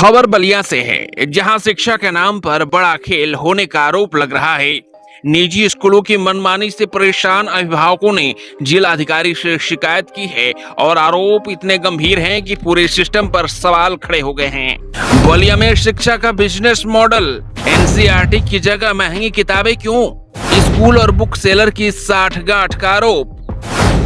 खबर बलिया से है, जहां शिक्षा के नाम पर बड़ा खेल होने का आरोप लग रहा है। निजी स्कूलों की मनमानी से परेशान अभिभावकों ने जिलाधिकारी से शिकायत की है और आरोप इतने गंभीर हैं कि पूरे सिस्टम पर सवाल खड़े हो गए हैं। बलिया में शिक्षा का बिजनेस मॉडल, एनसीईआरटी की जगह महंगी किताबें क्यों? स्कूल और बुक सेलर की साठगांठ का आरोप।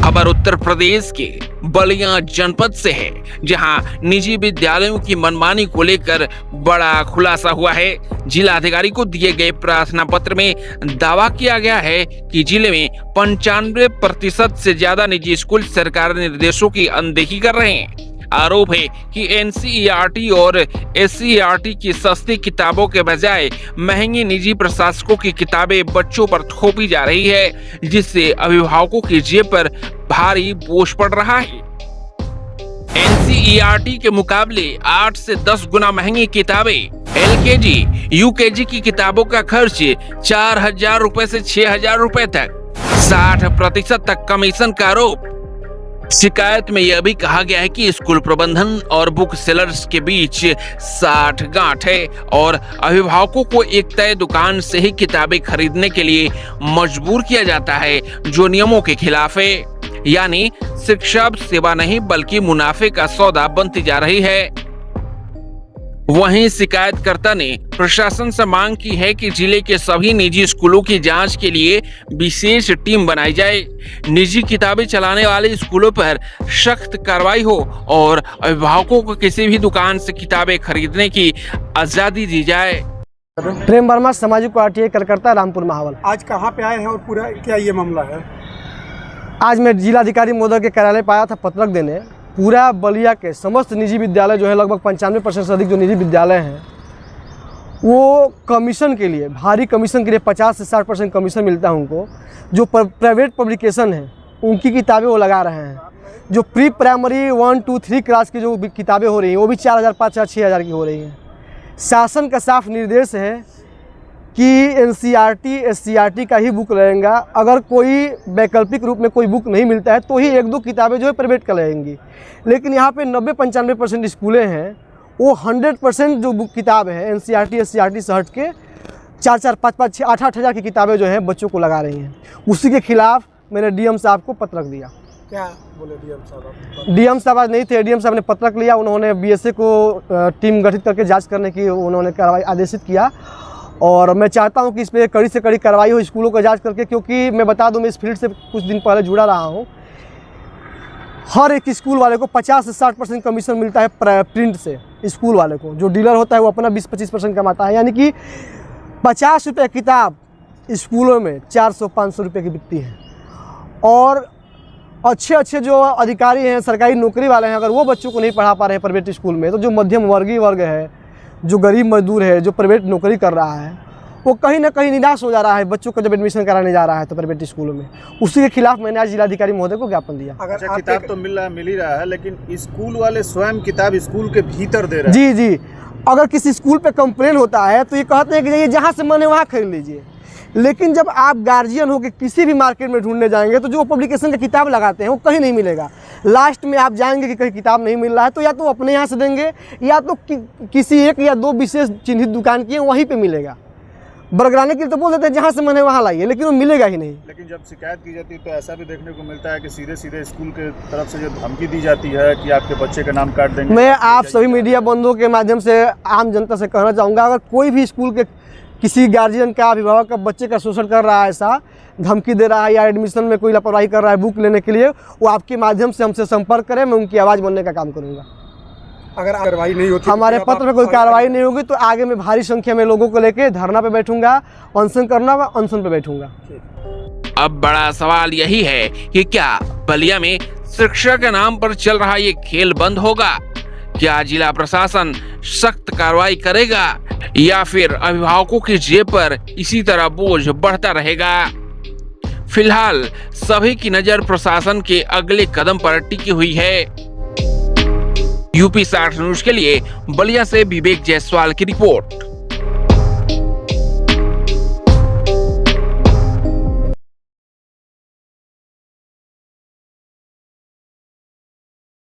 खबर उत्तर प्रदेश के बलिया जनपद से है, जहां निजी विद्यालयों की मनमानी को लेकर बड़ा खुलासा हुआ है। जिलाधिकारी को दिए गए प्रार्थना पत्र में दावा किया गया है कि जिले में 95% से ज्यादा निजी स्कूल सरकारी निर्देशों की अनदेखी कर रहे हैं। आरोप है कि एनसीईआरटी और एससीईआरटी की सस्ती किताबों के बजाय महंगी निजी प्रशासकों की किताबें बच्चों पर थोपी जा रही है, जिससे अभिभावकों की जेब पर भारी बोझ पड़ रहा है। एनसीईआरटी के मुकाबले 8 से 10 गुना महंगी किताबें, एलकेजी, यूकेजी की किताबों का खर्च 4,000 रुपए से 6,000 रुपए तक, 60% तक कमीशन का आरोप। शिकायत में यह भी कहा गया है कि स्कूल प्रबंधन और बुक सेलर्स के बीच साठगांठ है और अभिभावकों को एक तय दुकान से ही किताबें खरीदने के लिए मजबूर किया जाता है, जो नियमों के खिलाफ है। यानी शिक्षा सेवा नहीं बल्कि मुनाफे का सौदा बनती जा रही है। वहीं शिकायतकर्ता ने प्रशासन से मांग की है कि जिले के सभी निजी स्कूलों की जांच के लिए विशेष टीम बनाई जाए, निजी किताबें चलाने वाले स्कूलों पर सख्त कार्रवाई हो और अभिभावकों को किसी भी दुकान से किताबें खरीदने की आजादी दी जाए। प्रेम वर्मा, सामाजिक पार्टी कलकत्ता, रामपुर महावल। आज कहाँ पे आए हैं और पूरा क्या ये मामला है? आज मैं जिलाधिकारी महोदय के कार्यालय पर आया था पत्रक देने। पूरा बलिया के समस्त निजी विद्यालय जो है, लगभग 95% से अधिक जो निजी विद्यालय हैं, वो कमीशन के लिए, भारी कमीशन के लिए 50 से 60% कमीशन मिलता है उनको। जो प्राइवेट पब्लिकेशन है उनकी किताबें वो लगा रहे हैं। जो प्री प्राइमरी 1, 2, 3 क्लास की जो किताबें हो रही हैं वो भी 4,000, 5,000, 6,000 की हो रही हैं। शासन का साफ निर्देश है कि एनसीईआरटी, एससीईआरटी का ही बुक लगेगा। अगर कोई वैकल्पिक रूप में कोई बुक नहीं मिलता है तो ही 1-2 किताबें जो है प्राइवेट का लगेंगी। लेकिन यहाँ पे 90-95% स्कूलें हैं, वो 100% जो बुक किताब है एनसीईआरटी, एससीईआरटी से हट के 4-4, 5-5, 6, 8-8 हज़ार की किताबें जो हैं बच्चों को लगा रही हैं। उसी के खिलाफ मैंने डीएम साहब को पत्रक दिया। क्या बोले डीएम साहब? डीएम साहब आज नहीं थे, डीएम साहब ने पत्रक लिया। उन्होंने बीएसए को टीम गठित करके जाँच करने की उन्होंने कार्रवाई आदेशित किया और मैं चाहता हूं कि इस पर कड़ी से कड़ी कार्रवाई हो स्कूलों को जांच करके, क्योंकि मैं बता दूं मैं इस फील्ड से कुछ दिन पहले जुड़ा रहा हूं। हर एक स्कूल वाले को 50 से 60% कमीशन मिलता है प्रिंट से। स्कूल वाले को जो डीलर होता है वो अपना 20-25% कमाता है, यानी कि 50 रुपये किताब स्कूलों में 400-500 रुपये की बिकती है। और अच्छे जो अधिकारी हैं, सरकारी नौकरी वाले हैं, अगर वो बच्चों को नहीं पढ़ा पा रहे हैं प्राइवेट स्कूल में, तो जो मध्यम वर्गीय वर्ग है, जो गरीब मजदूर है, जो प्राइवेट नौकरी कर रहा है, वो कहीं ना कहीं निराश हो जा रहा है बच्चों को जब एडमिशन कराने जा रहा है तो प्राइवेट स्कूलों में। उसी के खिलाफ मैंने आज जिलाधिकारी महोदय को ज्ञापन दिया। अगर किताब तो मिल ही रहा है, लेकिन स्कूल वाले स्वयं किताब स्कूल के भीतर दे रहे हैं। जी, अगर किसी स्कूल पे कंप्लेन होता है तो ये कहते हैं कि ये जहाँ से मन है वहाँ खरीद लीजिए। लेकिन जब आप गार्जियन होकर किसी भी मार्केट में ढूंढने जाएंगे तो जो पब्लिकेशन का किताब लगाते हैं वो कहीं नहीं मिलेगा। लास्ट में आप जाएंगे कि कहीं किताब नहीं मिल रहा है तो या तो अपने यहाँ से देंगे या तो किसी 1 या 2 विशेष चिन्हित दुकान की है वहीं पे मिलेगा। बरगराने के लिए तो बोल देते हैं जहाँ से मन है वहाँ लाइए, लेकिन वो मिलेगा ही नहीं। लेकिन जब शिकायत की जाती है तो ऐसा भी देखने को मिलता है कि सीधे स्कूल के तरफ से जो धमकी दी जाती है कि आपके बच्चे का नाम काट देंगे। मैं आप सभी मीडिया बंधुओं के माध्यम से आम जनता से कहना चाहूँगा, अगर कोई भी स्कूल के किसी गार्जियन का, अभिभावक का बच्चे का शोषण कर रहा है, ऐसा धमकी दे रहा है या एडमिशन में कोई लापरवाही कर रहा है बुक लेने के लिए, वो आपके माध्यम से हमसे संपर्क करें, मैं उनकी आवाज़ बनने का काम करूँगा। अगर कार्रवाई नहीं होती, हमारे पत्र में कोई कार्रवाई नहीं होगी तो आगे मैं भारी संख्या में लोगों को लेकर धरना पे बैठूंगा, अनशन करना होगा, अनशन पे बैठूंगा। अब बड़ा सवाल यही है कि क्या बलिया में शिक्षा के नाम पर चल रहा ये खेल बंद होगा? क्या जिला प्रशासन सख्त कार्रवाई करेगा या फिर अभिभावकों की जेब पर इसी तरह बोझ बढ़ता रहेगा? फिलहाल सभी की नजर प्रशासन के अगले कदम पर टिकी हुई है। यूपी 60 न्यूज के लिए बलिया से विवेक जायसवाल की रिपोर्ट।